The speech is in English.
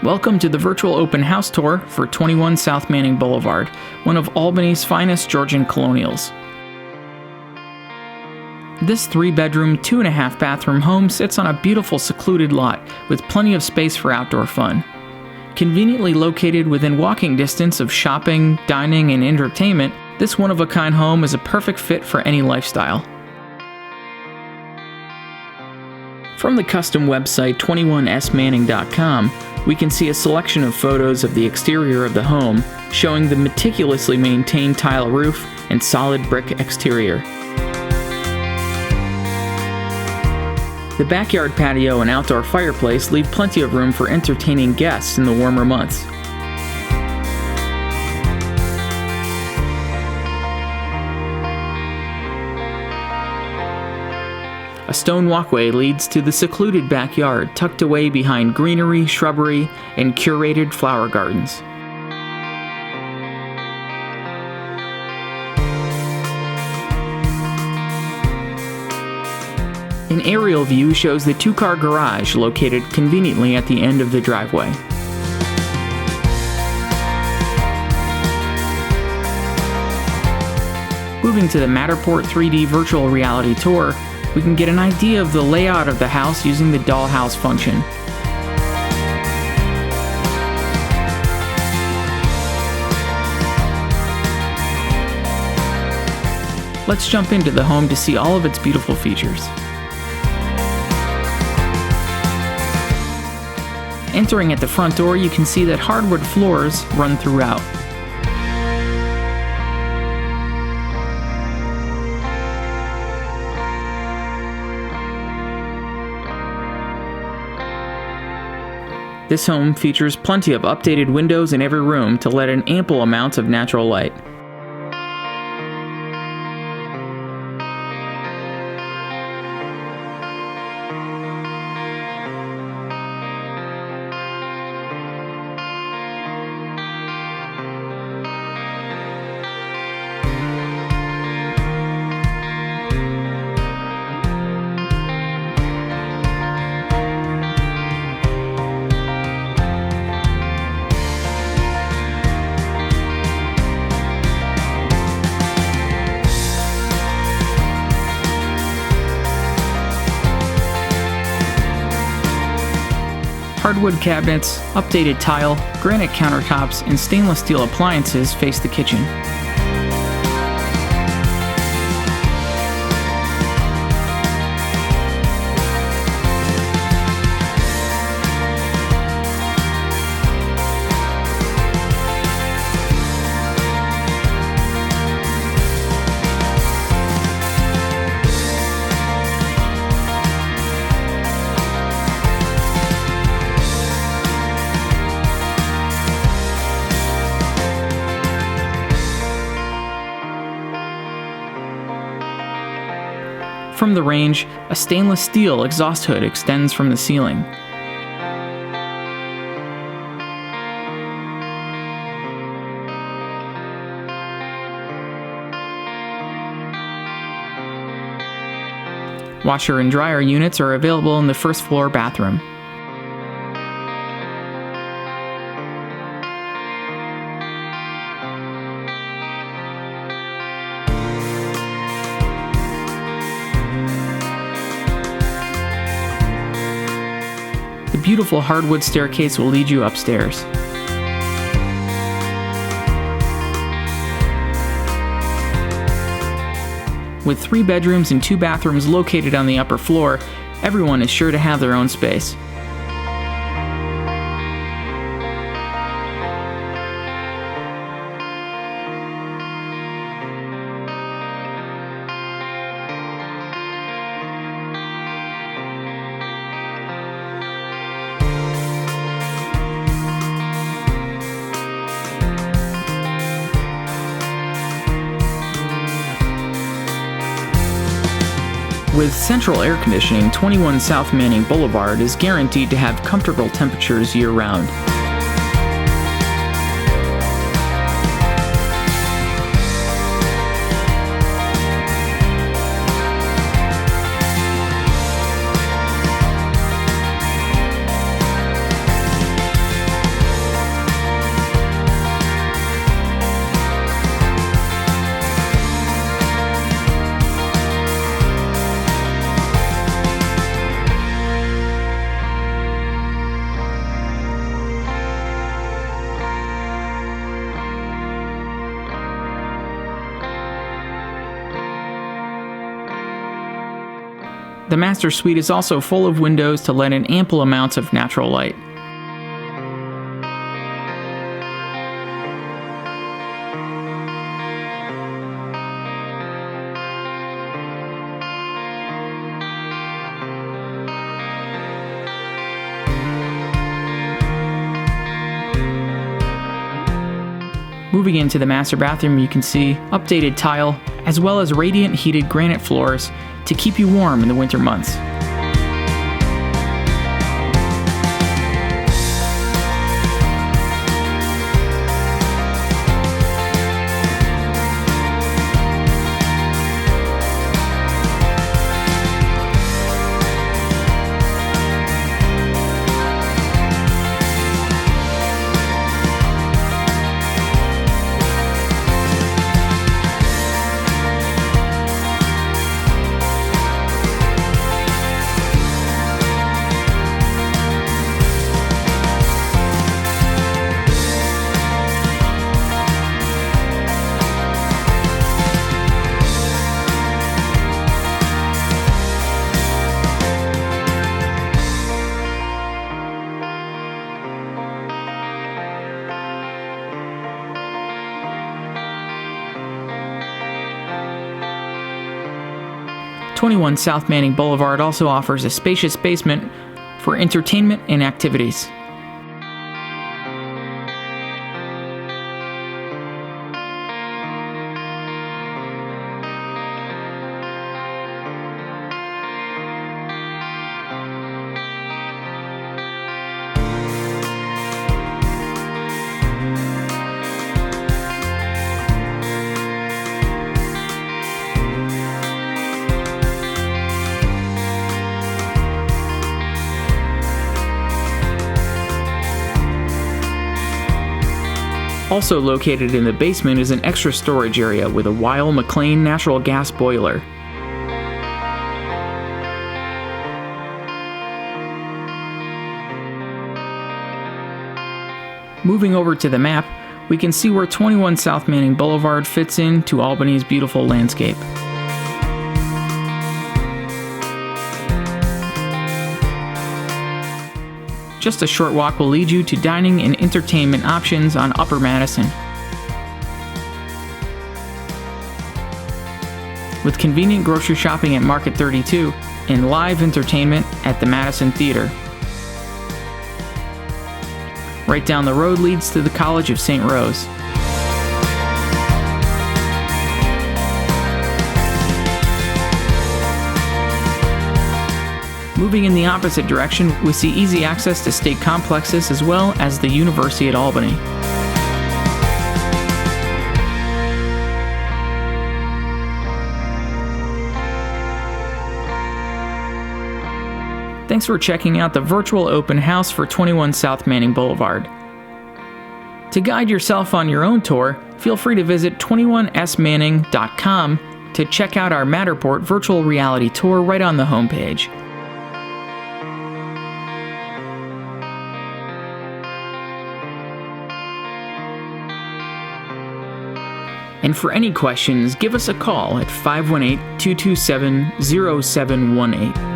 Welcome to the virtual open house tour for 21 South Manning Boulevard, one of Albany's finest Georgian colonials. This 3-bedroom, 2.5-bathroom home sits on a beautiful secluded lot with plenty of space for outdoor fun. Conveniently located within walking distance of shopping, dining, and entertainment, this one-of-a-kind home is a perfect fit for any lifestyle. From the custom website 21smanning.com, we can see a selection of photos of the exterior of the home, showing the meticulously maintained tile roof and solid brick exterior. The backyard patio and outdoor fireplace leave plenty of room for entertaining guests in the warmer months. A stone walkway leads to the secluded backyard, tucked away behind greenery, shrubbery, and curated flower gardens. An aerial view shows the 2-car garage located conveniently at the end of the driveway. Moving to the Matterport 3D virtual reality tour, we can get an idea of the layout of the house using the dollhouse function. Let's jump into the home to see all of its beautiful features. Entering at the front door, you can see that hardwood floors run throughout. This home features plenty of updated windows in every room to let in ample amounts of natural light. Hardwood cabinets, updated tile, granite countertops, and stainless steel appliances face the kitchen. From the range, a stainless steel exhaust hood extends from the ceiling. Washer and dryer units are available in the first floor bathroom. The beautiful hardwood staircase will lead you upstairs. With 3 bedrooms and 2 bathrooms located on the upper floor, everyone is sure to have their own space. With central air conditioning, 21 South Manning Boulevard is guaranteed to have comfortable temperatures year-round. The master suite is also full of windows to let in ample amounts of natural light. Moving into the master bathroom, you can see updated tile, as well as radiant heated granite floors to keep you warm in the winter months. .21 South Manning Boulevard also offers a spacious basement for entertainment and activities. Also located in the basement is an extra storage area with a Weil McLean natural gas boiler. Moving over to the map, we can see where 21 South Manning Boulevard fits into Albany's beautiful landscape. Just a short walk will lead you to dining and entertainment options on Upper Madison. With convenient grocery shopping at Market 32 and live entertainment at the Madison Theater. Right down the road leads to the College of St. Rose. Moving in the opposite direction, we see easy access to state complexes as well as the University at Albany. Thanks for checking out the virtual open house for 21 South Manning Boulevard. To guide yourself on your own tour, feel free to visit 21smanning.com to check out our Matterport virtual reality tour right on the homepage. And for any questions, give us a call at 518-227-0718.